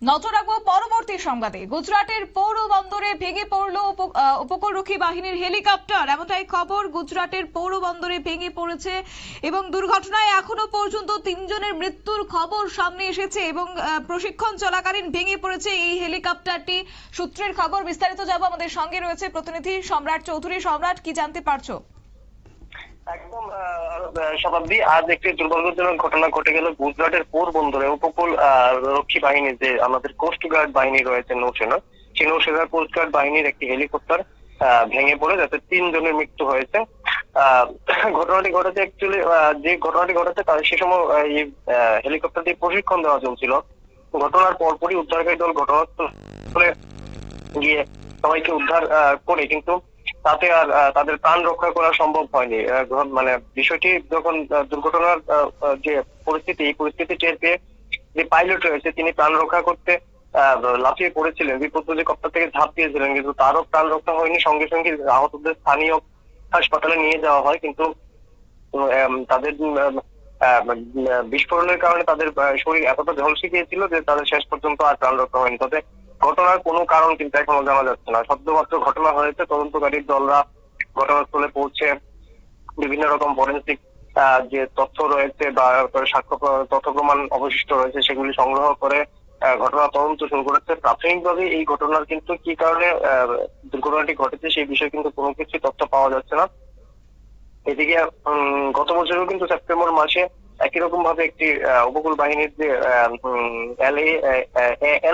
নজর রাখবো পরবর্তী সংবাদে। গুজরাটের পৌর বন্দরে ভেঙে পড়ল উপকূলরক্ষী বাহিনীর হেলিকপ্টার, এমনটাই খবর। গুজরাটের পৌর বন্দরে ভেঙে পড়েছে এবং দুর্ঘটনায় এখনো পর্যন্ত 3 জনের মৃত্যুর খবর সামনে এসেছে এবং প্রশিক্ষণ চলাকালীন ভেঙে পড়েছে এই হেলিকপ্টারটি। সূত্রের খবর, বিস্তারিত যাবো। আমাদের সঙ্গে রয়েছে প্রতিনিধি সম্রাট চৌধুরী। সম্রাট, কি জানতে পারছো? একদম শতাব্দী, আজ একটি দুর্ভাগ্যজনক ঘটনা ঘটে গেল গুজরাটের পোরবন্দরে। উপকূল রক্ষী বাহিনী, যে আমাদের কোস্ট গার্ড বাহিনী রয়েছে, নৌসেনা, সেই নৌসেনার কোস্ট গার্ড বাহিনীর একটি হেলিকপ্টার ভেঙে পড়ে যাতে 3 জনের মৃত্যু হয়েছে। ঘটনাটি ঘটেছে অ্যাকচুয়ালি, যে ঘটনাটি ঘটেছে তার সে সময় এই হেলিকপ্টার দিয়ে প্রশিক্ষণ দেওয়া চলছিল। ঘটনার পরপরই উদ্ধারকারী দল ঘটনাস্থলে গিয়ে সবাইকে উদ্ধার করে, কিন্তু তাতে আর তাদের প্রাণ রক্ষা করা সম্ভব হয়নি। মানে বিষয়টি যখন দুর্ঘটনার যে পরিস্থিতি, এই পরিস্থিতি টের পেয়ে যে পাইলট রয়েছে তিনি প্রাণ রক্ষা করতে লাফিয়ে পড়েছিলেন, বিপদজনক কপ্টার থেকে ঝাঁপ দিয়েছিলেন, কিন্তু তারও প্রাণ রক্ষা হয়নি। সঙ্গে সঙ্গে আহতদের স্থানীয় হাসপাতালে নিয়ে যাওয়া হয়, কিন্তু তাদের বিস্ফোরণের কারণে তাদের শরীর এতটা ঝলসে গিয়েছিল যে তাদের শেষ পর্যন্ত আর প্রাণ রক্ষা হয়নি। তবে ঘটনার কোনো কারণ কিন্তু এখনো জানা যাচ্ছে না। সদ্যমাত্র ঘটনা হয়েছে, তদন্তকারীর দলরা ঘটনাস্থলে পৌঁছে বিভিন্ন রকম ফরেন্সিক যে তথ্য রয়েছে বা সাক্ষ্য তথ্য প্রমাণ অবশিষ্ট রয়েছে সেগুলি সংগ্রহ করে ঘটনা তদন্ত শুরু করেছে। প্রাথমিকভাবে এই ঘটনার কিন্তু কি কারণে দুর্ঘটনাটি ঘটেছে সেই বিষয়ে কিন্তু কোনো কিছু তথ্য পাওয়া যাচ্ছে না। এদিকে গত বছরও কিন্তু সেপ্টেম্বর মাসে একই রকম ভাবে একটি উপকূল বাহিনীর যে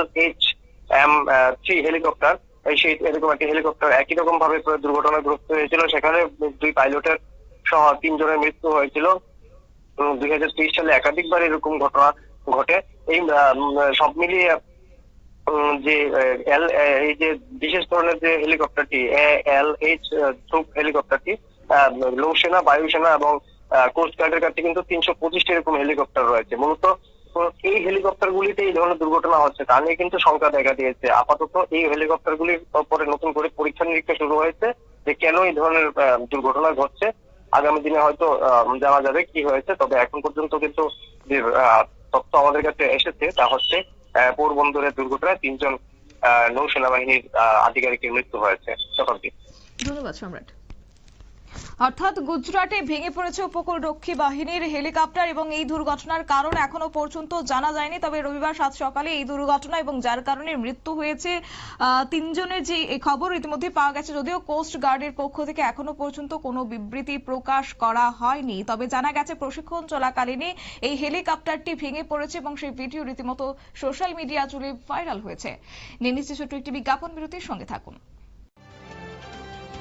LHM-3 হেলিকপ্টার, সেই এরকম একটি হেলিকপ্টার একই রকম ভাবে দুর্ঘটনাগ্রস্ত হয়েছিল। সেখানে 2 পাইলটের সহ 3 জনের মৃত্যু হয়েছিল। 2023 সালে একাধিকবার এরকম ঘটনা ঘটে। এই সব মিলিয়ে যে এই যে বিশেষ ধরনের যে হেলিকপ্টারটি LH গ্রুপ হেলিকপ্টারটি, নৌসেনা, বায়ুসেনা এবং কোস্ট গার্ডের কাছে কিন্তু 325টি এরকম হেলিকপ্টার রয়েছে। মূলত এই হেলিকপ্টার গুলিতে এই ধরনের দুর্ঘটনা হচ্ছে তা নিয়ে কিন্তু শঙ্কা দেখা দিয়েছে। আপাতত এই হেলিকপ্টার গুলির পরে নতুন করে পরীক্ষা নিরীক্ষা শুরু হয়েছে যে কেন এই ধরনের দুর্ঘটনা ঘটছে। আগামী দিনে হয়তো জানা যাবে কি হয়েছে। তবে এখন পর্যন্ত কিন্তু যে তথ্য আমাদের কাছে এসেছে তা হচ্ছে পোরবন্দরের দুর্ঘটনায় 3 জন নৌসেনা বাহিনীর আধিকারিকের মৃত্যু হয়েছে। শতাব্দী। ধন্যবাদ সম্রাট। অর্থাৎ গুজরাটে ভেঙে পড়েছে উপকূলরক্ষী বাহিনীর হেলিকপ্টার এবং এই দুর্ঘটনার কারণ এখনো পর্যন্ত জানা যায়নি। তবে রবিবার 7 সকালে এই দুর্ঘটনা এবং যার কারণে মৃত্যু হয়েছে 3 জনের যে খবর ইতিমধ্যে পাওয়া গেছে। যদিও কোস্ট গার্ডের পক্ষ থেকে এখনো পর্যন্ত কোনো বিবৃতি প্রকাশ করা হয়নি, তবে জানা গেছে প্রশিক্ষণ চলাকালীনই এই হেলিকপ্টারটি ভেঙে পড়েছে এবং সেই ভিডিও রীতিমতো সোশ্যাল মিডিয়া জুড়ে ভাইরাল হয়েছে। নিয়ে নিচ্ছে ছোট্ট একটি বিজ্ঞাপন বিরতির সঙ্গে থাকুন।